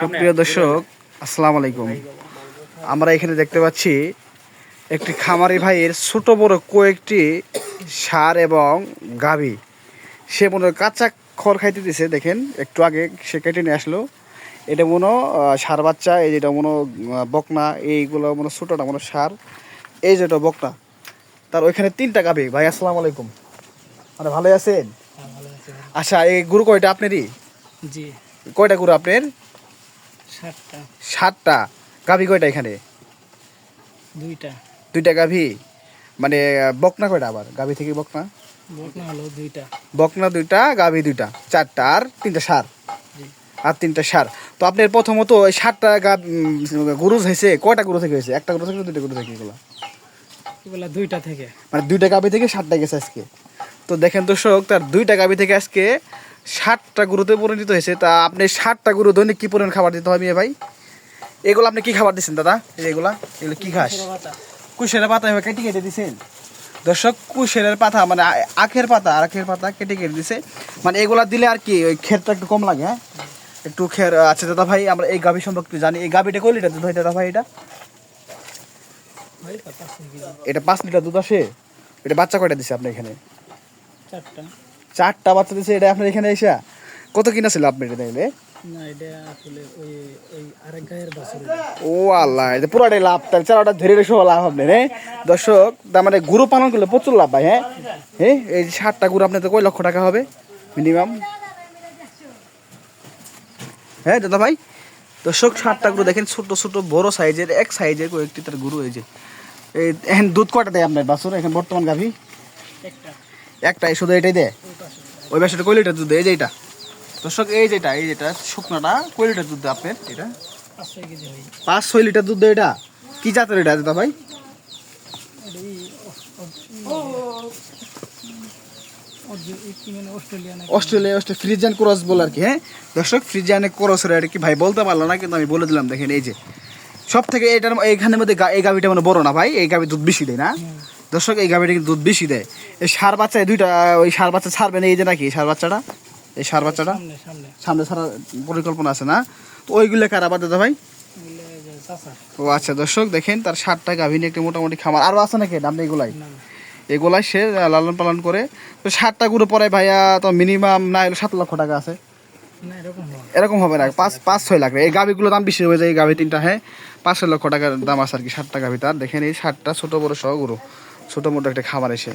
সুপ্রিয় দর্শক, আসসালামু আলাইকুম। আমরা এখানে দেখতে পাচ্ছি একটি খামারি ভাইয়ের ছোট বড় কয়েকটি ষাঁড় এবং গাভী। সে মনে হয় কাঁচা খড় খাইতে দিছে। দেখেন, একটু আগে সে কেটে নিয়ে আসলো। এটা মনে ষাঁড় বাচ্চা, এই যেটা মনে বকনা, এইগুলো মনে ছোটোটা মনে ষাঁড়, এই যেটা বকনা। তার ওইখানে 3টা গাভী। ভাই আসসালামু আলাইকুম, মানে ভালো আছেন? আচ্ছা, এই গরু কয়টা আপনারই? জি, কয়টা গরু আপনার? 7টা। 7টা। গাভী কয়টা এখানে? 2টা। 2টা গাভী, মানে বকনা কয়টা? আবার গাভী থেকে বকনা? বকনা হলো 2টা। বকনা 2টা, গাভী 2টা, 4টা, আর 3টা ষাঁড়। জি। আর 3টা ষাঁড়। তো আপনার প্রথমত ওই 7টা গরু হয়েছে, কয়টা গরু থেকে হয়েছে? একটা গরু থেকে, 2টা গরু থেকে? এগুলো এগুলা 2টা থেকে, মানে 2টা গাভী থেকে 7টা গেছে আজকে। তো দেখেন দর্শক, তার 2টা গাভী থেকে আজকে 7টা গরুতে পরিণত হয়েছে। তা আপনি 7টা গরু দৈনিক কি পরিমাণ খাবার দিতে হবে ভাই? এগুলো আপনি কি খাবার দিচ্ছেন দাদা? এগুলো কি ঘাস? কুশের পাতা কেটে কেটে দিচ্ছেন দর্শক। কুশের পাতা মানে আখের পাতা কেটে কেটে দিছে। মানে এগুলা দিলে আর কি ওই খেরটা একটু কম লাগে। হ্যাঁ, একটু খের। আচ্ছা দাদা ভাই, আমরা এই গাভী সম্পর্কে জানি। এই গাভীটা কয় লিটার দুধ হয় দাদা ভাই? এটা 5 লিটার দুধ আসে। এটা বাচ্চা কয়টা দিছে আপনি এখানে? 4টা। 4টা বাচ্চা দিছে। এটা আপনার এখানে এসে কত কিনা ছিল আপনি এটা দেখলে? না, এটা আসলে ওই ওই আরেক গায়ের বাছুর। ও আল্লাহ, এটা পুরাটাই লাভ। তার চারাটা ধরে রেখে লাভ আপনার। হ্যাঁ দর্শক, তার মানে গরু পালন করলে প্রচুর লাভ ভাই। হ্যাঁ হ্যাঁ, এই 7টা গরু আপনার তো কয় লক্ষ টাকা হবে মিনিমাম? হ্যাঁ দাদা ভাই, দর্শক 7টা গরু দেখেন, ছোট ছোট বড় সাইজের, এক সাইজের কয়েকটি তার গরু। এই যে এই এখন দুধ কয়টা দেয় আপনার বাছুর এখন বর্তমান গাভী? একটা। একটাই, শুধু এটাই দেয়? ওই বাসাটা কয় লিটার দুধ দেয়? এই যেটা দর্শক, এই যেটা শুকনাটা কয় লিটার দুধ দেয় আপনার? এটা 5-6 কেজি হয়। 5-6 লিটার দুধ দেয়। এটা কি জাতের এটা দাদা ভাই? অস্ট্রেলিয়া ফ্রিজিয়ান ক্রস বলে আর কি। হ্যাঁ দর্শক, ফ্রিজিয়ান ক্রসের আর কি ভাই বলতে পারলো না, কিন্তু আমি বলে দিলাম। দেখেন এই যে সব থেকে এটার এইখানের মধ্যে এই গাভিটা মানে বড় না ভাই, এই গাভি দুধ বেশি দেয় না দর্শক। এই গাভিটা কিন্তু দুধ বেশি দেয়। এই ষাঁড় বাচ্চা, এই 2টা ওই ষাঁড় বাচ্চা ছাড়বে না, এই যে নাকি ষাঁড় বাচ্চাটা, এই ষাঁড় বাচ্চাটা সামনে ছাড়ার পরিকল্পনা আছে না? তো ওইগুলো কার আবার দাদা ভাই? ও আচ্ছা দর্শক, দেখেন তার 7টা গাভী নিয়ে একটা মোটামুটি খামার। আরও আছে নাকি আপনি? এগুলাই সে লালন পালন করে। তো 7টা গরু পরে ভাইয়া তো মিনিমাম না হলে 7 লক্ষ টাকা আছে। এরকম হবে না, 5-6 লাখ। এই গাভিগুলো দাম বেশি হয়ে যায়। এই গাভি 3টা হ্যাঁ 5-6 লক্ষ টাকার দাম আছে আর কি 7টা গাভি। তার দেখেন এই 7টা ছোট বড় সহ গরু, ছোট মোটো একটা খামার এসে।